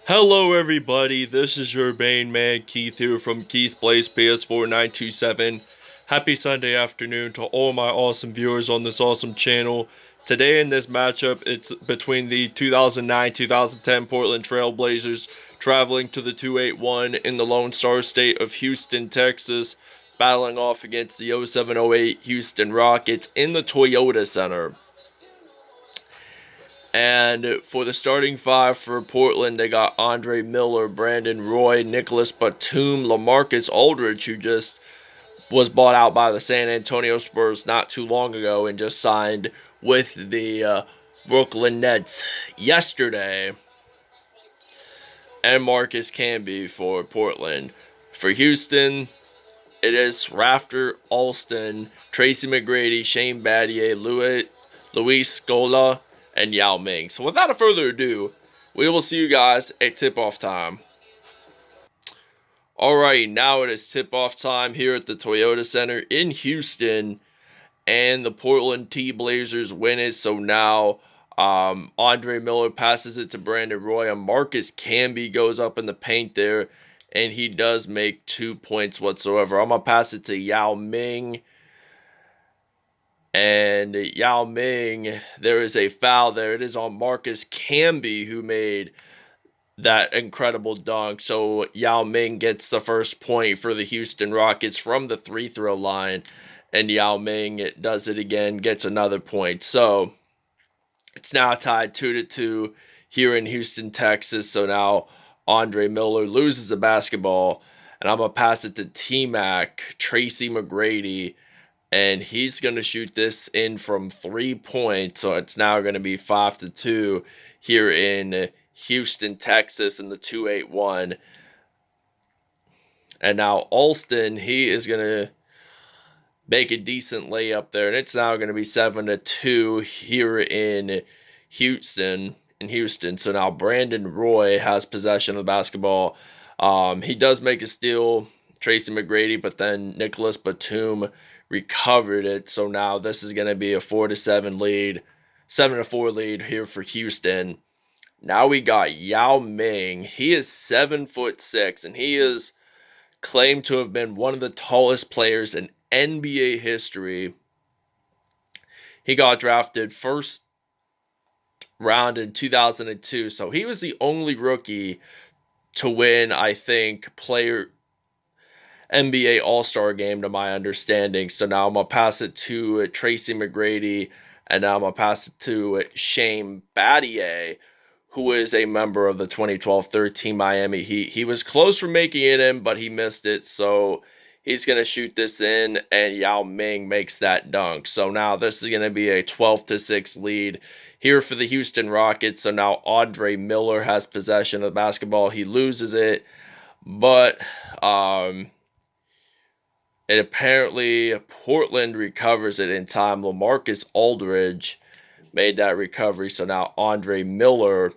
Hello everybody, this is your main man Keith here from Keith Plays PS4 927. Happy Sunday afternoon to all my awesome viewers on this awesome channel. Today in this matchup, it's between the 2009-2010 Portland Trail Blazers traveling to the 281 in the Lone Star State of Houston, Texas, battling off against the 07-08 Houston Rockets in the Toyota Center. And for the starting five for Portland, they got Andre Miller, Brandon Roy, Nicholas Batum, LaMarcus Aldridge, who just was bought out by the San Antonio Spurs not too long ago and just signed with the Brooklyn Nets yesterday. And Marcus Camby for Portland. For Houston, it is Rafter Alston, Tracy McGrady, Shane Battier, Luis Scola, and Yao Ming. So without further ado, we will see you guys at tip-off time. Alright, now it is tip-off time here at the Toyota Center in Houston, and the Portland T Blazers win it. So now Andre Miller passes it to Brandon Roy, and Marcus Camby goes up in the paint there, and he does make 2 points whatsoever. I'm going to pass it to Yao Ming. And Yao Ming, there is a foul there. It is on Marcus Camby, who made that incredible dunk. So Yao Ming gets the first point for the Houston Rockets from the free throw line. And Yao Ming does it again, gets another point. So it's now tied 2-2 here in Houston, Texas. So now Andre Miller loses the basketball. And I'm going to pass it to T-Mac, Tracy McGrady. And he's going to shoot this in from 3 points. So it's now going to be 5-2 here in Houston, Texas in the 281. And now Alston, he is going to make a decent layup there. And it's now going to be 7-2 here in Houston. So now Brandon Roy has possession of the basketball. He does make a steal, Tracy McGrady, but then Nicholas Batum recovered it. So now this is going to be a 4-7 lead, 7-4 lead here for Houston. Now we got Yao Ming. He is 7'6", and he is claimed to have been one of the tallest players in NBA history. He got drafted first round in 2002, so he was the only rookie to win, I think, NBA All-Star game to my understanding. So now I'm going to pass it to Tracy McGrady, and now I'm going to pass it to Shane Battier, who is a member of the 2012-13 Miami Heat. He was close for making it in, but he missed it. So he's going to shoot this in, and Yao Ming makes that dunk. So now this is going to be a 12-6 lead here for the Houston Rockets. So now Andre Miller has possession of the basketball. He loses it, but and apparently Portland recovers it in time. LaMarcus Aldridge made that recovery. So now Andre Miller,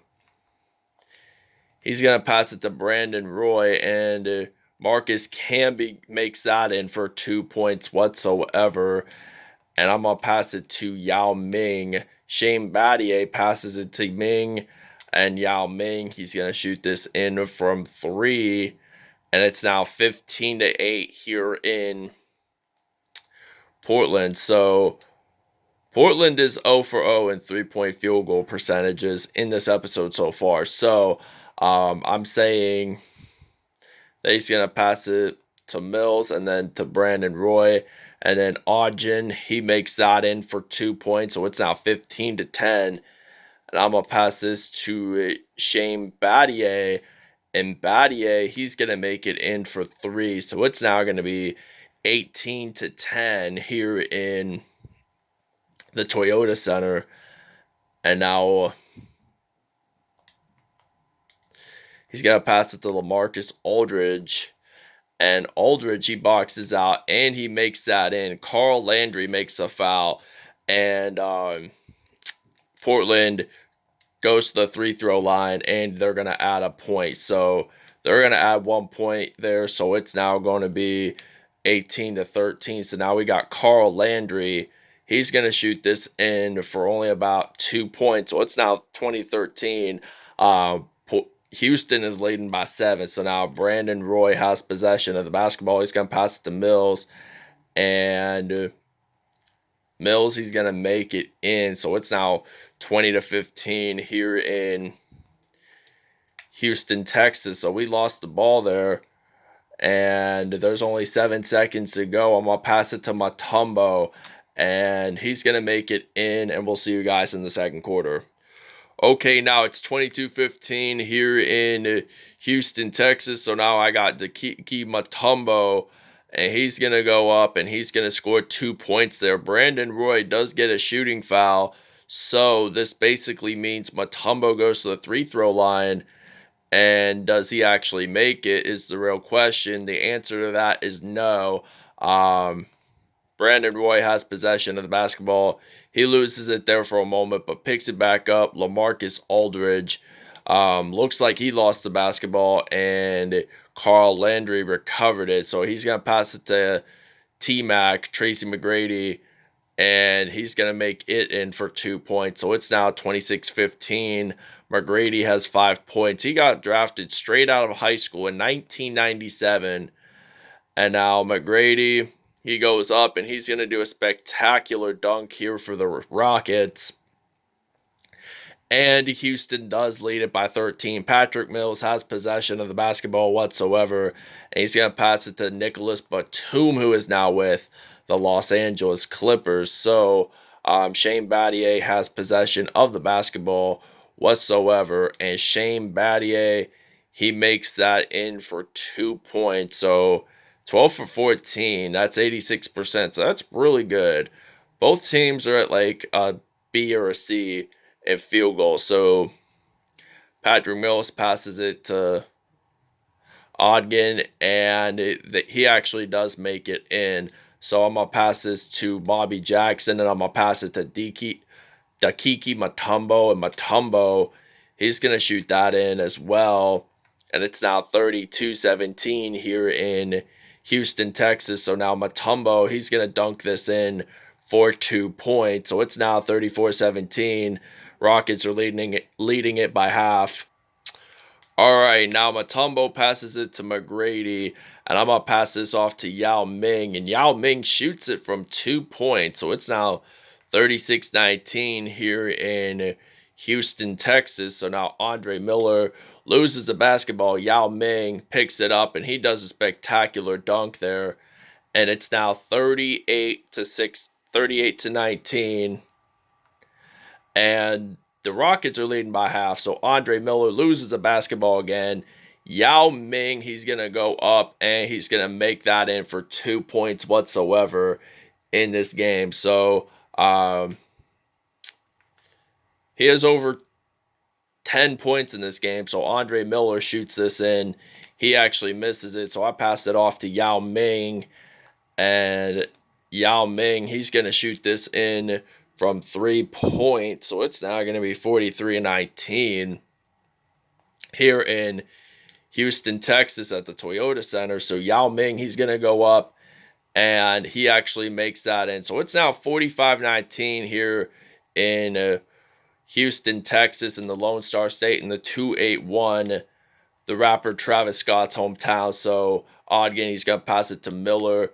he's going to pass it to Brandon Roy, and Marcus Camby makes that in for 2 points whatsoever. And I'm going to pass it to Yao Ming. Shane Battier passes it to Ming, and Yao Ming, he's going to shoot this in from 3. And it's now 15-8 here in Portland. So Portland is 0 for 0 in 3-point field goal percentages in this episode so far. So I'm saying that he's going to pass it to Mills and then to Brandon Roy. And then Ogden, he makes that in for 2 points. So it's now 15-10. And I'm going to pass this to Shane Battier. And Battier, he's going to make it in for 3. So it's now going to be 18-10 here in the Toyota Center. And now he's going to pass it to LaMarcus Aldridge. And Aldridge, he boxes out, and he makes that in. Carl Landry makes a foul. And Portland goes to the free-throw line, and they're going to add a point. So they're going to add 1 point there. So it's now going to be 18-13. So now we got Carl Landry. He's going to shoot this in for only about 2 points. So it's now 2013. Houston is leading by 7. So now Brandon Roy has possession of the basketball. He's going to pass it to Mills. And Mills, he's going to make it in. So it's now 20-15 here in Houston, Texas. So we lost the ball there. And there's only 7 seconds to go. I'm going to pass it to Mutombo. And he's going to make it in. And we'll see you guys in the second quarter. Okay, now it's 22-15 here in Houston, Texas. So now I got Dikembe Mutombo, and he's going to go up, and he's going to score 2 points there. Brandon Roy does get a shooting foul, so this basically means Mutombo goes to the free throw line, and does he actually make it is the real question. The answer to that is no. Brandon Roy has possession of the basketball. He loses it there for a moment, but picks it back up. LaMarcus Aldridge looks like he lost the basketball, and Carl Landry recovered it. So he's going to pass it to T-Mac, Tracy McGrady, and he's going to make it in for 2 points. So it's now 26-15. McGrady has 5 points. He got drafted straight out of high school in 1997. And now McGrady, he goes up, and he's going to do a spectacular dunk here for the Rockets. And Houston does lead it by 13. Patrick Mills has possession of the basketball whatsoever. And he's going to pass it to Nicholas Batum, who is now with the Los Angeles Clippers. So Shane Battier has possession of the basketball whatsoever. And Shane Battier, he makes that in for 2 points. So 12 for 14, that's 86%. So that's really good. Both teams are at like a B or a C in field goals. So Patrick Mills passes it to Ogden, and he actually does make it in. So I'm going to pass this to Bobby Jackson, and I'm going to pass it to Dikembe Mutombo. And Mutombo, he's going to shoot that in as well. And it's now 32-17 here in Houston, Texas. So now Mutombo, he's going to dunk this in for 2 points. So it's now 34-17. Rockets are leading it by half. All right, now Mutombo passes it to McGrady, and I'm going to pass this off to Yao Ming. And Yao Ming shoots it from 2 points. So it's now 36-19 here in Houston, Texas. So now Andre Miller loses the basketball. Yao Ming picks it up, and he does a spectacular dunk there. And it's now 38-19. And the Rockets are leading by half. So Andre Miller loses the basketball again. Yao Ming, he's going to go up, and he's going to make that in for 2 points whatsoever in this game. So he has over 10 points in this game. So Andre Miller shoots this in. He actually misses it. So I passed it off to Yao Ming. And Yao Ming, he's going to shoot this in from 3 points. So it's now going to be 43-19 here in Houston, Texas at the Toyota Center. So Yao Ming, he's going to go up, and he actually makes that in. So it's now 45-19 here in Houston, Texas, in the Lone Star State in the 281, the rapper Travis Scott's hometown. So Ogden, he's going to pass it to Miller.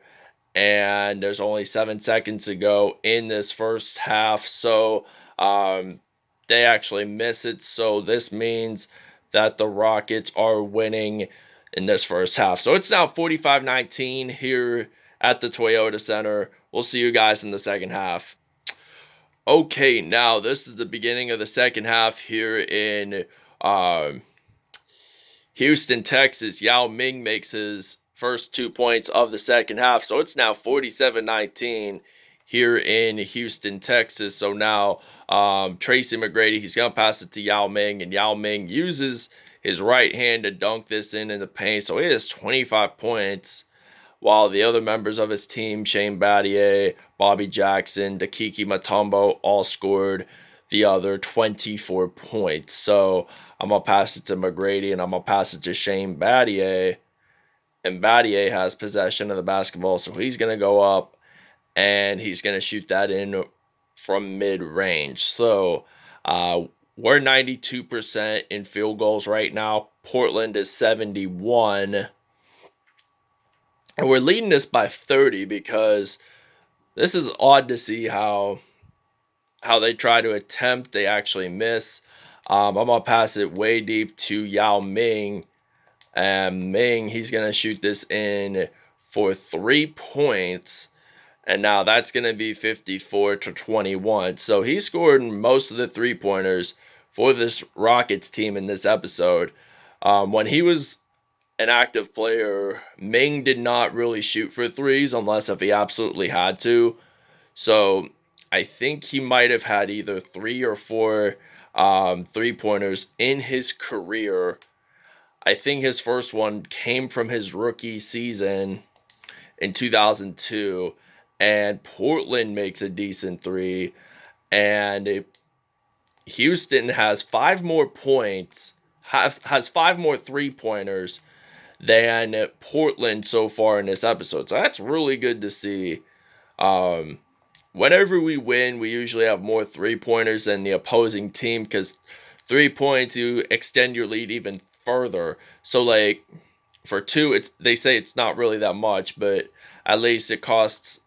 And there's only 7 seconds to go in this first half. So they actually miss it. So this means that the Rockets are winning in this first half. So it's now 45-19 here at the Toyota Center. We'll see you guys in the second half. Okay, now this is the beginning of the second half here in Houston, Texas. Yao Ming makes his first 2 points of the second half. So it's now 47-19 here in Houston, Texas. So now Tracy McGrady, he's going to pass it to Yao Ming, and Yao Ming uses his right hand to dunk this in the paint. So he has 25 points, while the other members of his team, Shane Battier, Bobby Jackson, Dikembe Mutombo, all scored the other 24 points. So I'm going to pass it to McGrady, and I'm going to pass it to Shane Battier. And Battier has possession of the basketball, so he's going to go up, and he's going to shoot that in from mid-range. So we're 92% in field goals right now Portland is 71. And we're leading this by 30 because this is odd to see how they try to attempt, they actually miss. I'm going to pass it way deep to Yao Ming. And Ming, he's going to shoot this in for 3 points. And now that's going to be 54-21. So he scored most of the three-pointers for this Rockets team in this episode. When he was an active player, Ming did not really shoot for threes unless if he absolutely had to. So I think he might have had either 3 or 4 three-pointers in his career. I think his first one came from his rookie season in 2002, and Portland makes a decent 3, and Houston has 5 more points, has 5 more three-pointers than Portland so far in this episode. So that's really good to see. Whenever we win, we usually have more three-pointers than the opposing team because 3 points, you extend your lead even further. So, like, for 2, they say it's not really that much, but at least it costs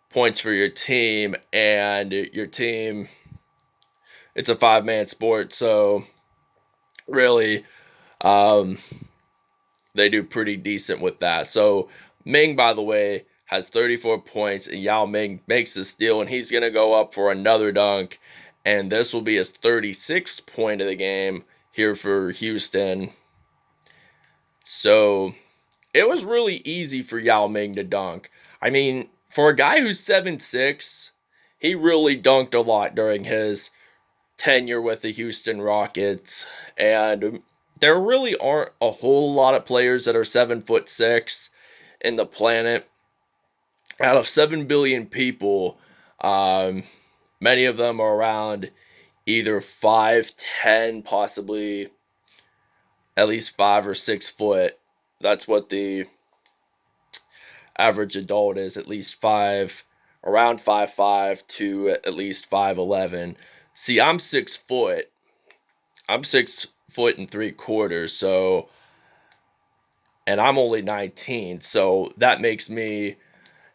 points for your team, and your team, it's a 5-man sport, so really, they do pretty decent with that. So, Ming, by the way, has 34 points, and Yao Ming makes the steal, and he's going to go up for another dunk, and this will be his 36th point of the game here for Houston. So, it was really easy for Yao Ming to dunk. I mean, for a guy who's 7'6", he really dunked a lot during his tenure with the Houston Rockets, and there really aren't a whole lot of players that are 7'6" in the planet. Out of 7 billion people, many of them are around either 5'10", possibly at least 5 or 6 foot. That's what the average adult is, at least 5, around 5'5" to at least 5'11". See, I'm 6 foot. I'm 6 foot and 3/4, so, and I'm only 19, so that makes me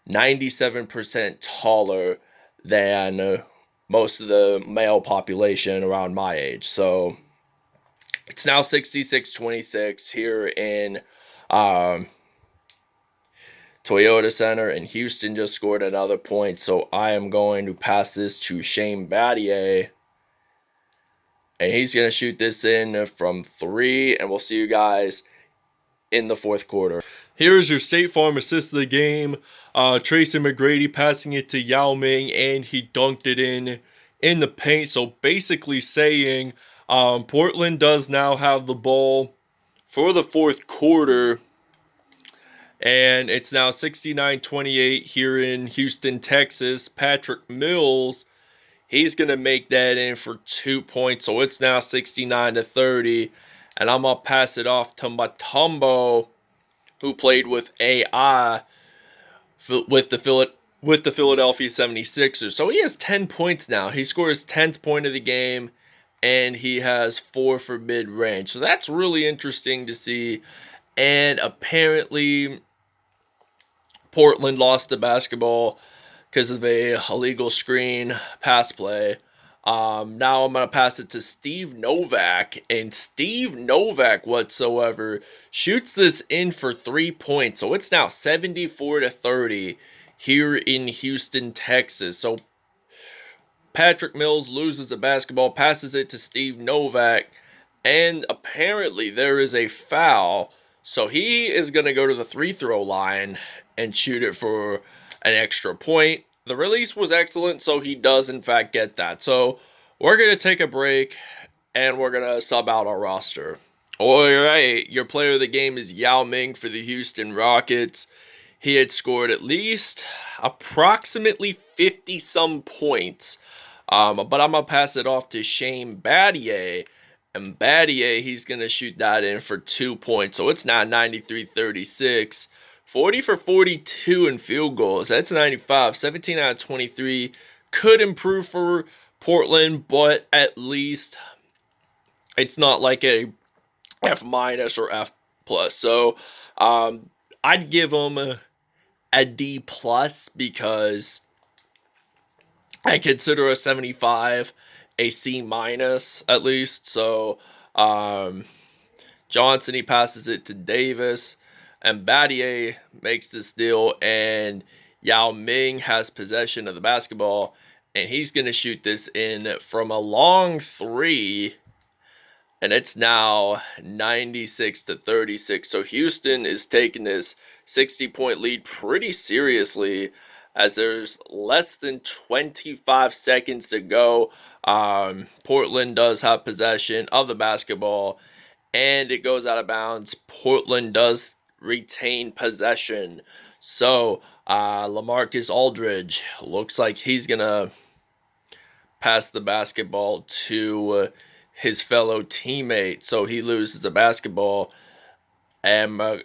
97% taller than most of the male population around my age. So it's now 66-26 here in Toyota Center, and Houston just scored another point. So I am going to pass this to Shane Battier, and he's going to shoot this in from 3, and we'll see you guys in the fourth quarter. Here's your State Farm assist of the game. Tracy McGrady passing it to Yao Ming, and he dunked it in the paint. So basically saying Portland does now have the ball for the fourth quarter, and it's now 69-28 here in Houston, Texas. Patrick Mills, he's going to make that in for 2 points. So it's now 69-30. And I'm going to pass it off to Mutombo, who played with AI with the Philadelphia 76ers. So he has 10 points now. He scored his 10th point of the game, and he has 4 for mid-range. So that's really interesting to see. And apparently, Portland lost the basketball because of a illegal screen pass play. Now I'm going to pass it to Steve Novak, and Steve Novak whatsoever shoots this in for 3 points. So it's now 74-30 here in Houston, Texas. So Patrick Mills loses the basketball, passes it to Steve Novak, and apparently there is a foul. So he is going to go to the free throw line and shoot it for an extra point. The release was excellent, so he does, in fact, get that. So we're going to take a break, and we're going to sub out our roster. All right, your player of the game is Yao Ming for the Houston Rockets. He had scored at least approximately 50-some points. But I'm going to pass it off to Shane Battier. And Battier, he's going to shoot that in for 2 points. So it's now 93-36. 40 for 42 in field goals. That's 95. 17 out of 23. Could improve for Portland, but at least it's not like a F minus or F plus. So I'd give him a D plus because I consider a 75 a C minus at least. So um, Johnson, he passes it to Davis, and Battier makes the steal, and Yao Ming has possession of the basketball, and he's going to shoot this in from a long three, and it's now 96-36. So Houston is taking this 60-point lead pretty seriously as there's less than 25 seconds to go. Portland does have possession of the basketball, and it goes out of bounds. Portland does retain possession. So LaMarcus Aldridge looks like he's going to pass the basketball to his fellow teammate. So he loses the basketball, and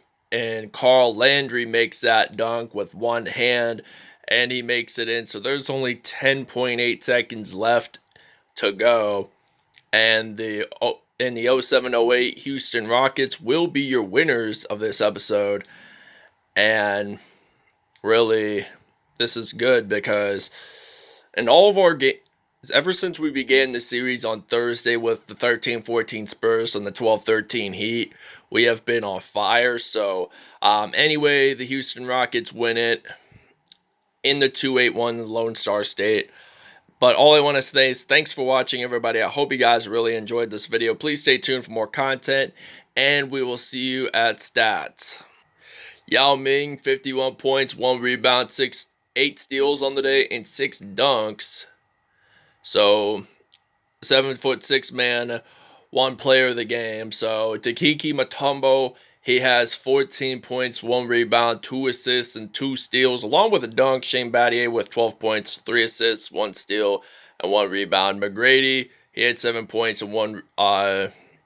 Carl Landry makes that dunk with one hand, and he makes it in. So there's only 10.8 seconds left to go, and the 07-08 Houston Rockets will be your winners of this episode. And really, this is good because in all of our games, ever since we began the series on Thursday with the 13-14 Spurs and the 12-13 Heat, we have been on fire. So anyway, the Houston Rockets win it in the 2-8-1 Lone Star State. But all I want to say is thanks for watching, everybody. I hope you guys really enjoyed this video. Please stay tuned for more content, and we will see you at stats. Yao Ming, 51 points, 1 rebound, 8 steals on the day, and 6 dunks. So 7'6" man, one player of the game. So Takiki Mutombo, he has 14 points, 1 rebound, 2 assists, and 2 steals, along with a dunk. Shane Battier with 12 points, 3 assists, 1 steal, and 1 rebound. McGrady, he had 7 points and 1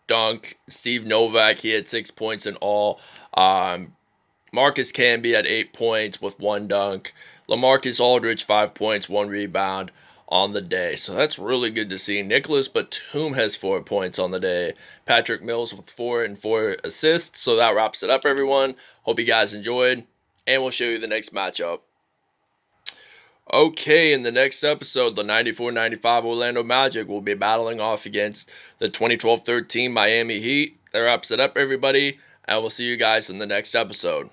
dunk. Steve Novak, he had 6 points in all. Marcus Camby had 8 points with 1 dunk. LaMarcus Aldridge, 5 points, 1 rebound on the day. So that's really good to see. Nicholas Batum has 4 points on the day. Patrick Mills with 4 and 4 assists. So that wraps it up, everyone. Hope you guys enjoyed, and we'll show you the next matchup. Okay, in the next episode, the 94-95 Orlando Magic will be battling off against the 2012-13 Miami Heat. That wraps it up, everybody, and we'll see you guys in the next episode.